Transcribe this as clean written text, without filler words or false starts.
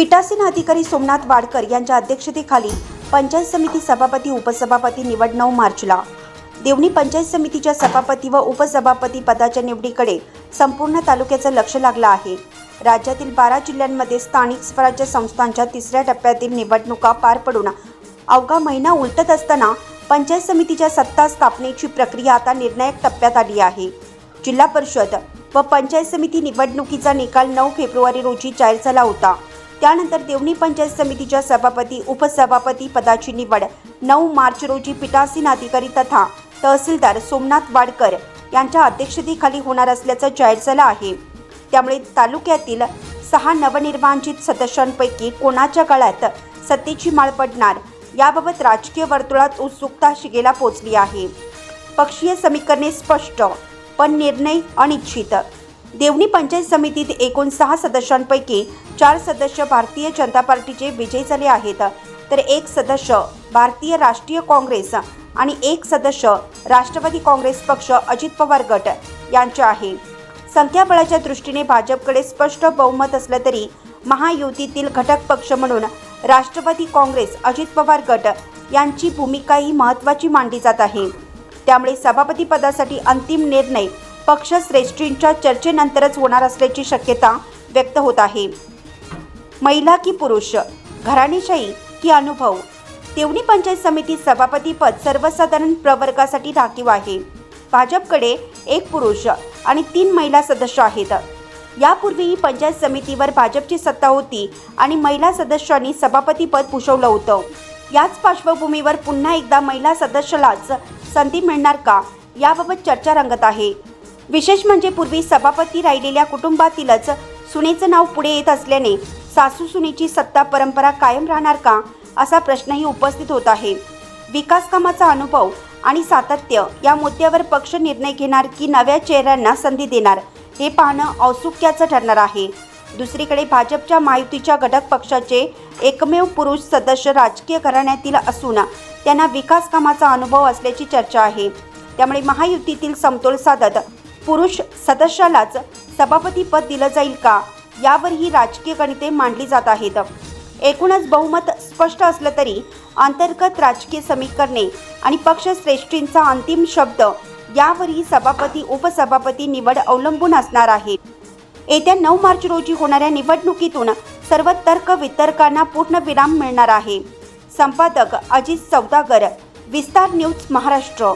पीठासीन अधिकारी सोमनाथ वाडकर यांच्या अध्यक्षतेखाली पंचायत समिती सभापती उपसभापती निवड 9 मार्चला। देवणी पंचायत समितीच्या सभापती व उपसभापती पदाच्या निवडीकडे संपूर्ण तालुक्याचं लक्ष लागलं आहे। राज्यातील 12 जिल्ह्यांमध्ये स्थानिक स्वराज्य संस्थांच्या तिसऱ्या टप्प्यातील निवडणुका पार पडून अवघा महिना उलटत असताना पंचायत समितीच्या सत्ता स्थापनेची प्रक्रिया आता निर्णायक टप्प्यात आली आहे। जिल्हा परिषद व पंचायत समिती निवडणुकीचा निकाल 9 फेब्रुवारी रोजी जाहीर झाला होता। त्यानंतर देवणी पंचायत समितीच्या सभापती उपसभापती पदाची निवड 9 मार्च रोजी पीठासीन अधिकारी तथा तहसीलदार सोमनाथ वाडकर यांच्या अध्यक्षतेखाली होणार असल्याचं जाहीर झालं आहे। त्यामुळे तालुक्यातील 6 नवनिर्वाचित सदस्यांपैकी कोणाच्या गळ्यात सत्तेची माळ पडणार याबाबत राजकीय वर्तुळात उत्सुकता शिगेला पोहोचली आहे। पक्षीय समीकरणे स्पष्ट पण निर्णय अनिश्चित। देवणी पंचायत समितीत एकूण 6 सदस्यांपैकी 4 सदस्य भारतीय जनता पार्टीचे विजयी झाले आहेत, तर 1 सदस्य भारतीय राष्ट्रीय काँग्रेस आणि 1 सदस्य राष्ट्रवादी काँग्रेस पक्ष अजित पवार गट यांचे आहे। संख्याबळाच्या दृष्टीने भाजपकडे स्पष्ट बहुमत असलं तरी महायुतीतील घटक पक्ष म्हणून राष्ट्रवादी काँग्रेस अजित पवार गट यांची भूमिकाही महत्त्वाची मानली जात आहे। त्यामुळे सभापती पदासाठी अंतिम निर्णय पक्षश्रेष्ठींच्या चर्चेनंतरच होणार असल्याची शक्यता व्यक्त होत आहे। महिला की पुरुष, घराणेशाही की अनुभव, देवणी पंचायत समिती सभापती पद सर्वसाधारण प्रवर्गासाठी राखीव आहे। भाजपकडे 1 पुरुष आणि 3 महिला सदस्य आहेत। यापूर्वीही पंचायत समितीवर भाजपची सत्ता होती आणि महिला सदस्यांनी सभापती पद भूषवलं होतं। याच पार्श्वभूमीवर पुन्हा एकदा महिला सदस्यालाच संधी मिळणार का याबाबत चर्चा रंगत आहे। विशेष म्हणजे पूर्वी सभापती राहिलेल्या कुटुंबातीलच सुनेचं नाव पुढे येत असल्याने सासू सुनेची सत्ता परंपरा कायम राहणार का असा प्रश्नही उपस्थित होत आहे। विकास कामाचा अनुभव आणि सातत्य या मुद्द्यावर पक्ष निर्णय घेणार की नव्या चेहऱ्यांना संधी देणार हे पाहणं औत्सुक्याचं ठरणार आहे। दुसरीकडे भाजपच्या महायुतीच्या घटक पक्षाचे एकमेव पुरुष सदस्य राजकीय घराण्यातील असून त्यांना विकास कामाचा अनुभव असल्याची चर्चा आहे। त्यामुळे महायुतीतील समतोल साधत पुरुष सदस्यालाच सभापती पद दिलं जाईल का यावरही राजकीय गणिते मांडली जात आहेत। एकूणच बहुमत स्पष्ट असलं तरी अंतर्गत राजकीय समीकरणे आणि पक्षश्रेष्ठींचा अंतिम शब्द यावरही सभापती उपसभापती निवड अवलंबून असणार आहे। येत्या 9 मार्च रोजी होणाऱ्या निवडणुकीतून सर्व तर्क वितर्कांना पूर्ण विराम मिळणार आहे। संपादक अजित सौदागर, विस्तार न्यूज महाराष्ट्र।